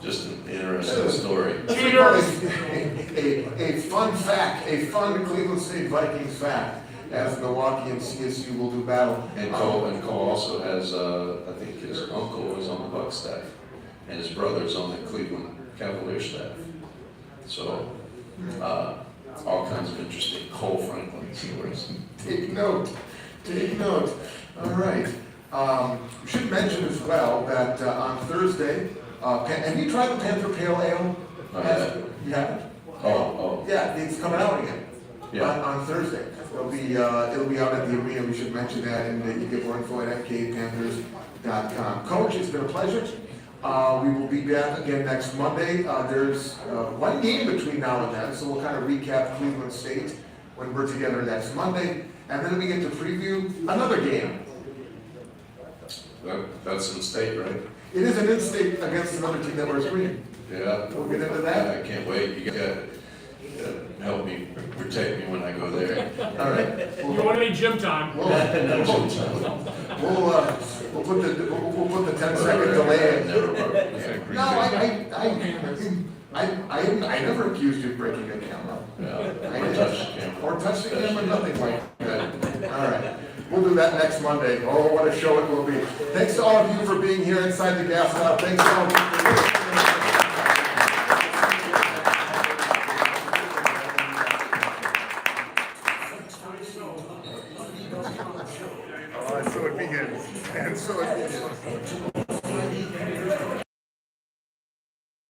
just an interesting story. A fun fact, a fun Cleveland State Vikings fact, as Milwaukee and CSU will do battle. And Cole also has, I think his uncle is on the Bucs staff, and his brother is on the Cleveland Cavaliers staff. So, all kinds of interesting Cole Franklin stories. Take note. All right. We should mention as well that on Thursday, have you tried the Panther Pale Ale? You haven't? Oh. Yeah, it's coming out again. Yeah. On Thursday. It'll be out at the arena. We should mention that, and you get more info at mkpanthers.com. Coach, it's been a pleasure. We will be back again next Monday. There's one game between now and then, so we'll kind of recap Cleveland State when we're together next Monday, and then we get to preview another game. That's in state, right? It is an in-state against another team that wears green. Yeah. We'll get into that. I can't wait. You gotta help me, protect me when I go there. All right. You want any gym time? We'll put the 10-second delay in. No, I never accused you of breaking a camera. Yeah. Or touch the camera, nothing like that. All right. We'll do that next Monday. Oh, what a show it will be. Thanks to all of you for being here inside the gas lab. Thanks to all of you for